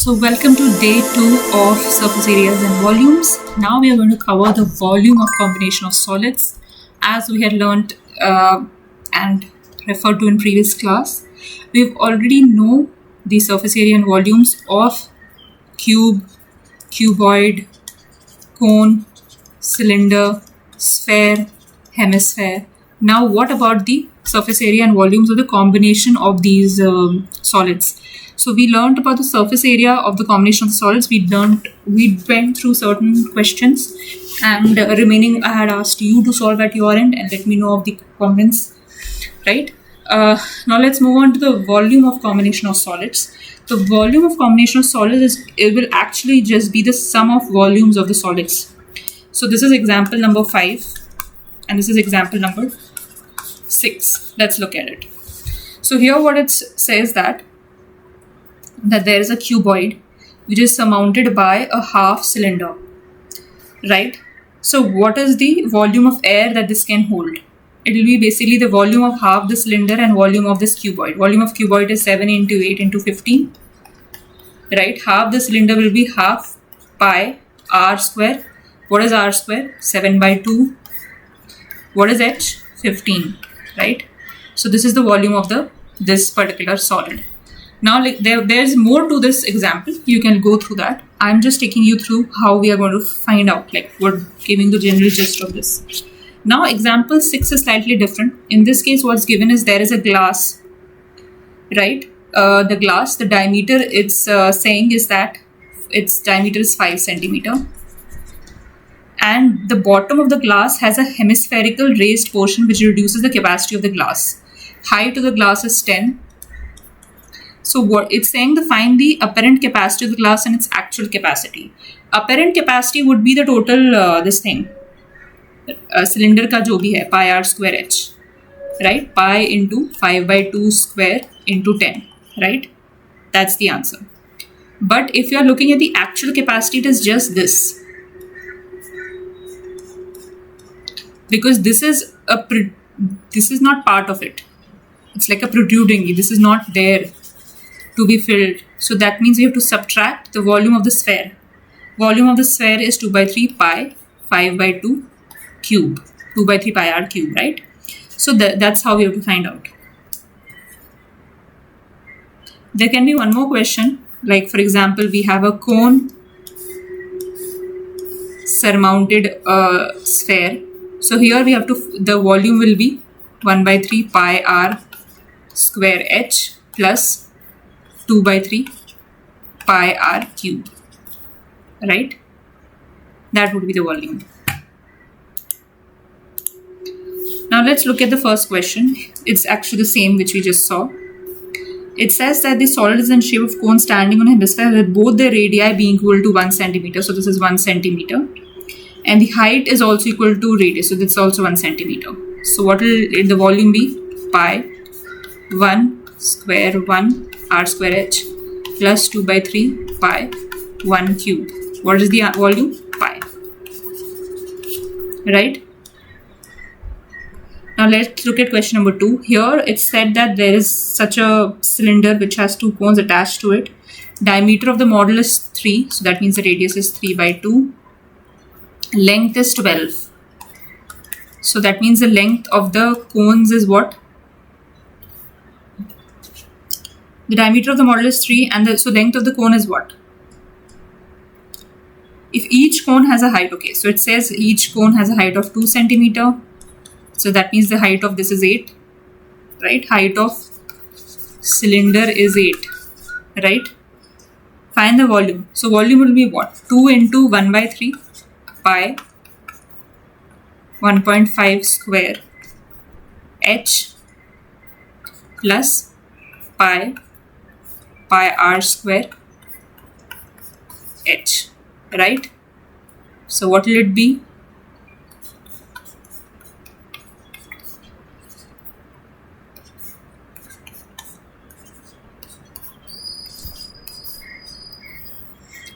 So welcome to day 2 of surface areas and volumes. Now we are going to cover the volume of combination of solids as we had learned and referred to in previous class. We've already know the surface area and volumes of cube, cuboid, cone, cylinder, sphere, hemisphere. Now what about the surface area and volumes of the combination of these solids? So we learned about the surface area of the combination of the solids. We went through certain questions, and remaining I had asked you to solve at your end and let me know of the comments, right? Now let's move on to the volume of combination of solids. The volume of combination of solids will actually just be the sum of volumes of the solids. So this is example number 5 and this is example number 6. Let's look at it. So here what it says that there is a cuboid which is surmounted by a half cylinder, right? So what is the volume of air that this can hold? It will be basically the volume of half the cylinder and volume of this cuboid. Volume of cuboid is 7 into 8 into 15, right? Half the cylinder will be half pi r square. What is r square? 7 by 2. What is h? 15, right? So this is the volume of this particular solid. Now there's more to this example. You can go through that. I'm just taking you through how we are going to find out, like we're giving the general gist of this. Now example 6 is slightly different. In this case what's given is there is a glass, right? The glass, the diameter it's saying is that its diameter is 5 centimeter. And the bottom of the glass has a hemispherical raised portion which reduces the capacity of the glass. Height of the glass is 10. So what it's saying, to find the apparent capacity of the glass and its actual capacity. Apparent capacity would be the total this thing, cylinder का जो भी है, pi r square h, right? Pi into 5 by 2 square into 10, right? That's the answer. But if you are looking at the actual capacity, it is just this. Because this is not part of it. It's like a protruding. This is not there to be filled. So that means we have to subtract the volume of the sphere. Volume of the sphere is 2 by 3 pi 5 by 2 cube. 2 by 3 pi r cube, right? So that's how we have to find out. There can be one more question. Like for example, we have a cone surmounted sphere. So here we have to, the volume will be 1 by 3 pi r square h plus 2 by 3 pi r cube, right? That would be the volume. Now let's look at the first question. It's actually the same which we just saw. It says that the solid is in shape of cone standing on a hemisphere with both the radii being equal to 1 centimeter. So this is 1 centimeter. And the height is also equal to radius. So this is also 1 centimeter. So what will the volume be? Pi 1 square 1 r square h plus 2 by 3 pi 1 cube. What is the volume? Pi. Right? Now let's look at question number 2. Here it's said that there is such a cylinder which has 2 cones attached to it. Diameter of the model is 3. So that means the radius is 3 by 2. Length is 12. So that means the length of the cones is what? The diameter of the model is 3 and so length of the cone is what? If each cone has a height, okay, so it says each cone has a height of 2 centimeter. So that means the height of this is 8, right? Height of cylinder is 8, right? Find the volume. So volume will be what? 2 into 1 by 3 pi 1.5 square h plus pi r square h, right? So what will it be?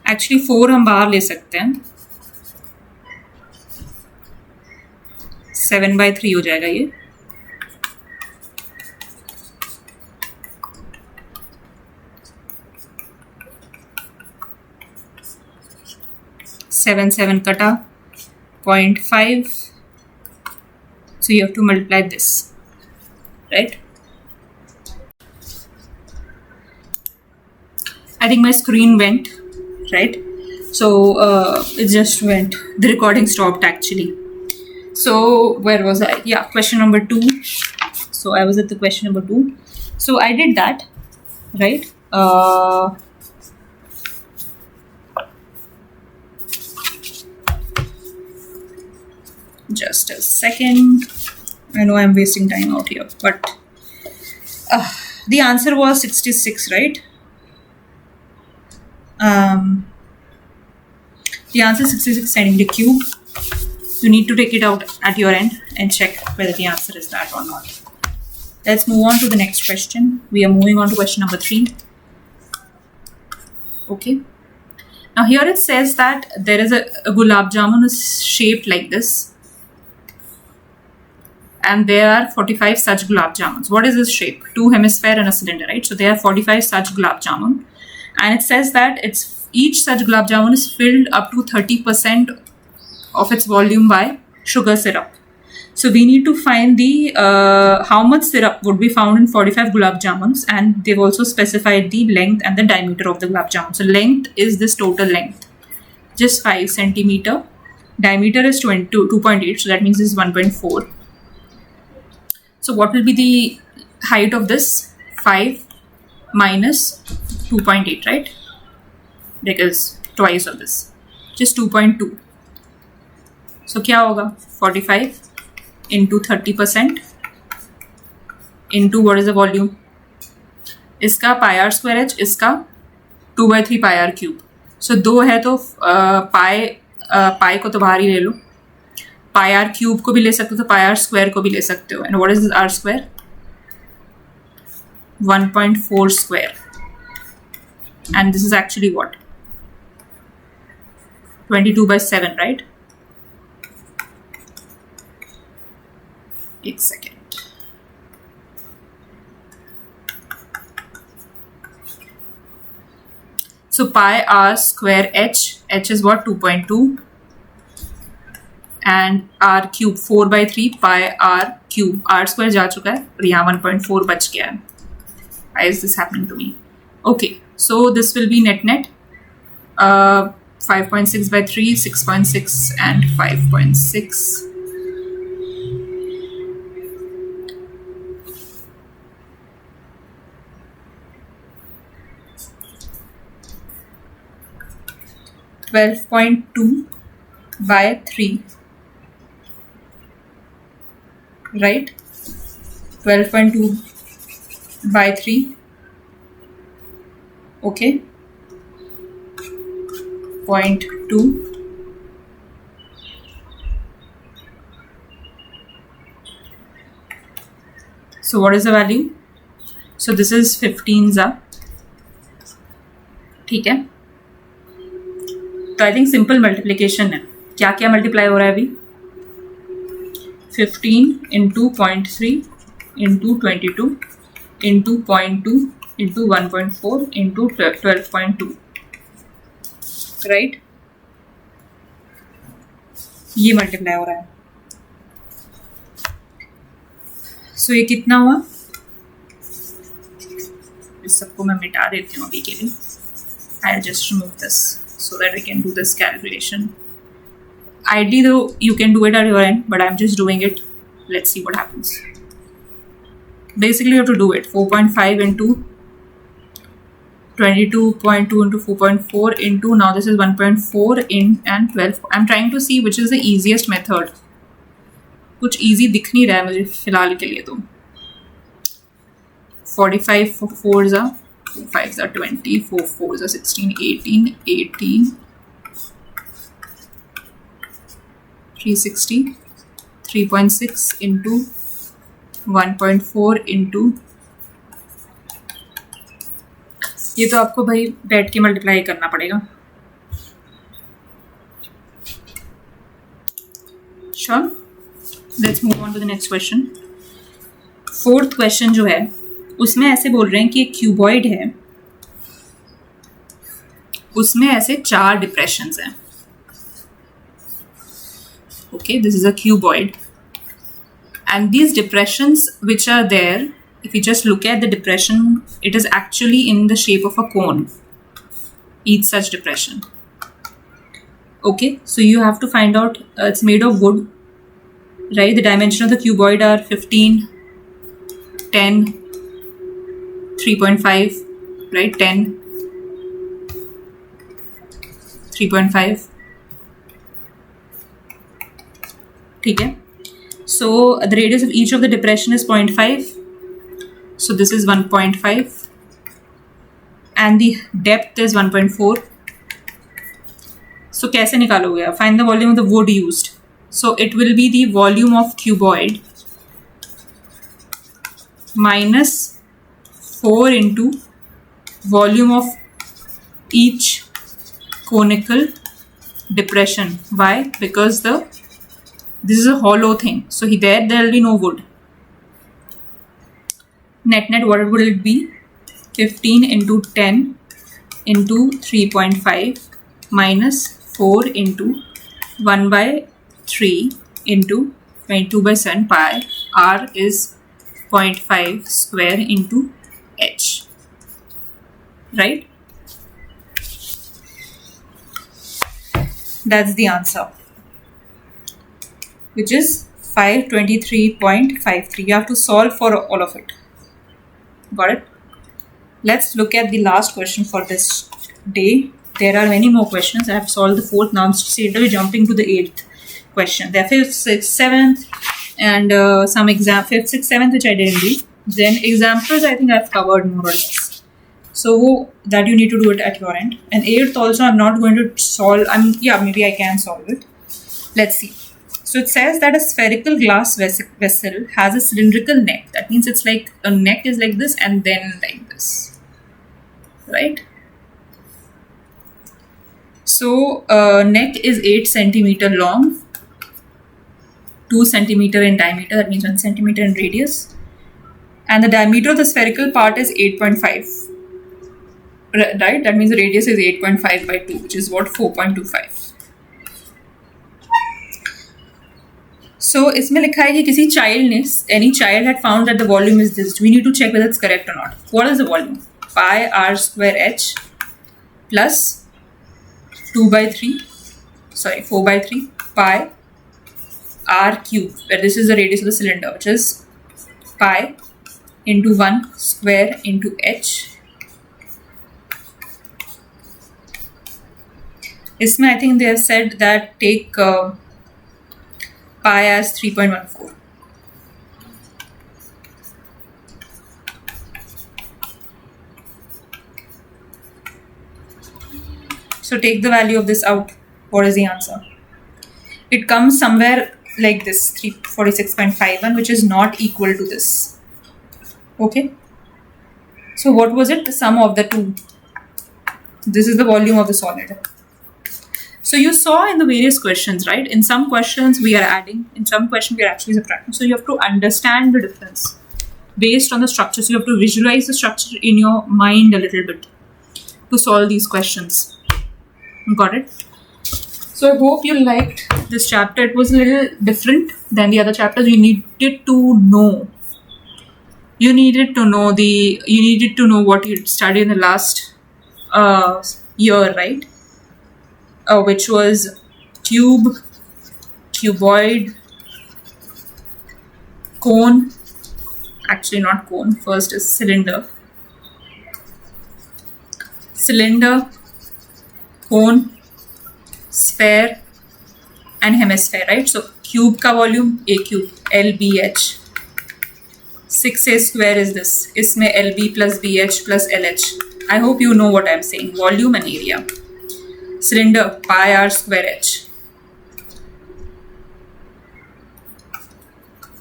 Actually 4 हम बाहर ले सकते हैं, 7 by 3 हो जाएगा ये. 7 kata 0.5. So you have to multiply this, right? I think my screen went, right? So it just went. The recording stopped actually. So where was I? Yeah, question number 2. So I was at the question number 2. So I did that, right? Just a second. I know I'm wasting time out here, but the answer was 66, right? The answer is 66 centimeter cube. You need to take it out at your end and check whether the answer is that or not. Let's move on to the next question. We are moving on to question number 3. Okay. Now here it says that there is a gulab jamun is shaped like this. And there are 45 such gulab jamuns. What is this shape? 2 hemisphere and a cylinder, right? So there are 45 such gulab jamun. And it says that each such gulab jamun is filled up to 30% of its volume by sugar syrup. So we need to find the how much syrup would be found in 45 gulab jamuns, and they've also specified the length and the diameter of the gulab jamun. So length is this total length, just 5 centimeter. Diameter is 2.8, so that means this is 1.4. So what will be the height of this? 5 minus 2.8, right? Because twice of this, just 2.2. So क्या होगा? 45 into 30% into what is the volume? इसका pi r square h, इसका 2/3 pi r cube. So 2 है तो pi को तो बाहर ही ले लो. Pi r cube को भी ले सकते हो, तो pi r square को भी ले सकते हो. And what is this r square? 1.4 square. And this is actually what? 22/7, right? एक second. So pi r square h is what? 2.2. And r cube 4/3 pi r cube. R square जा चुका है और यहाँ 1.4 बच गया है. Why is this happening to me? Okay, so this will be net 5.6/3, 6.6 and 5.6. (12.2/3), right? 12.2/3. Okay. 0.2. So what is the value? So this is 15 ठीक है. तो आई थिंक सिंपल मल्टीप्लीकेशन है. क्या क्या मल्टीप्लाई हो रहा है अभी? 15 into 0.3 into 22 into 0.2 into 1.4 into 12.2, right? ये मल्टीप्लाई हो रहा है. सो ये कितना हुआ? इस सबको मैं मिटा देती हूँ अभी के लिए. I will just remove this so that we can do this calculation. Ideally though, you can do it at your end, but I'm just doing it. Let's see what happens. Basically you have to do it 4.5 into 22.2 into 4.4 into, now this is 1.4 in and 12. I'm trying to see which is the easiest method. कुछ easy दिख नहीं रहा है मुझे फिलहाल के लिए. तो 45 4s are 4 5s are 20, 4 4s are 16, 18, 18, 360, 3.6 into 1.4 into, ये तो आपको भाई बैठ के मल्टीप्लाई करना पड़ेगा. Sure. Let's move on to the next question. 4th question जो है उसमें ऐसे बोल रहे हैं कि एक क्यूबॉइड है, उसमें ऐसे 4 डिप्रेशंस हैं. Okay, this is a cuboid. And these depressions which are there, if you just look at the depression, it is actually in the shape of a cone, each such depression. Okay, so you have to find out, it's made of wood, right? The dimension of the cuboid are 15, 10, 3.5, right? 10, 3.5. Okay. So the radius of each of the depression is 0.5. So this is 1.5. And the depth is 1.4. So कैसे निकालोगे आप? Find the volume of the wood used. So it will be the volume of cuboid minus 4 into volume of each conical depression. Why? Because this is a hollow thing. So there will be no wood. Net, what will it be? 15 into 10 into 3.5 minus 4 into 1 by 3 into 22 by 7 pi. R is 0.5 square into h. Right? That's the answer, which is 523.53. You have to solve for all of it. Got it? Let's look at the last question for this day. There are many more questions. I have solved the 4th. Now I'm straight away jumping to the 8th question. There are 5th, 6th, 7th, and some 5th, 6th, 7th, which I didn't do. Then examples, I think I've covered more or less. So that you need to do it at your end. And 8th also, I'm not going to solve. Maybe I can solve it. Let's see. So it says that a spherical glass vessel has a cylindrical neck. That means it's like a neck is like this and then like this, right? So neck is 8 centimeter long, 2 centimeter in diameter. That means 1 centimeter in radius, and the diameter of the spherical part is 8.5. Right? That means the radius is 8.5 by 2, which is what? 4.25. So इसमें लिखा है कि किसी child ने, any child had found that the volume is this. We need to check whether it's correct or not. What is the volume? Pi r square h plus 4 by 3 pi r cube, where this is the radius of the cylinder, which is pi into 1 square into h. इसमें I think they have said that take pi as 3.14. So take the value of this out. What is the answer? It comes somewhere like this, 346.51, which is not equal to this. Okay. So what was it? The sum of the two. This is the volume of the solid. So you saw in the various questions, right? In some questions we are adding, in some questions we are actually subtracting. So you have to understand the difference based on the structure. So you have to visualize the structure in your mind a little bit to solve these questions. Got it? So I hope you liked this chapter. It was a little different than the other chapters. You needed to know. You needed to know what you studied in the last year, right? Which was tube, cuboid, cone. Actually, not cone. First is cylinder. Cylinder, cone, sphere, and hemisphere, right? So cube ka volume A cube, LBH. 6A square is this. Isme LB plus BH plus LH. I hope you know what I'm saying. Volume and area. Cylinder, pi r square h.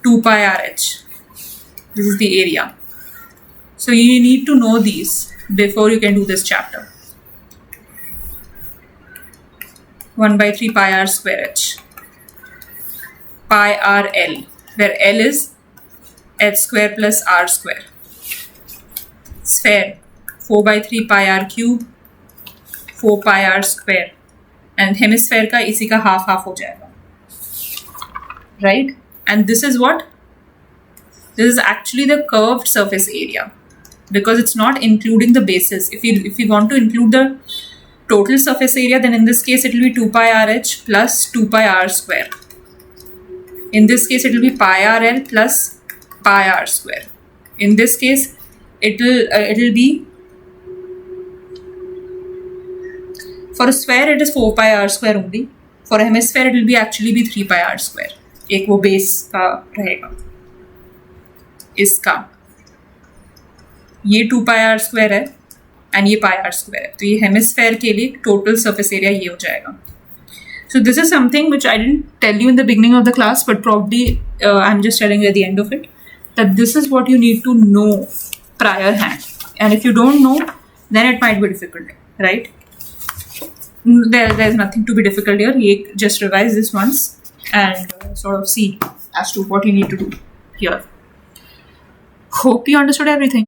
2 pi r h. This is the area. So you need to know these before you can do this chapter. 1 by 3 pi r square h. Pi r L, where L is h square plus r square. Sphere, 4 by 3 pi r cube, 4 pi r square. And hemisphere का इसी का half हो जाएगा. right? And this is what? This is actually the curved surface area, because it's not including the bases. If we want to include the total surface area, then in this case it will be 2 pi RH plus 2 pi R square. In this case it will be pi RL plus pi R square. In this case it will be, for a sphere it is 4 pi R square only. For a hemisphere it will be actually be 3 pi R square. एक वो base का रहेगा, इसका ये 2 पाई are square है and ये पाई are square है, तो ये हेमिस्फेयर के लिए टोटल सरफेस एरिया ये हो जाएगा. So this is something which I didn't tell you in the beginning of the class, but probably I'm just telling you at the end of it, that this is what you need to know prior hand. And if you don't know, then it might be difficult, right? There's nothing to be difficult here. Just revise this once and sort of see as to what you need to do here. Hope you understood everything.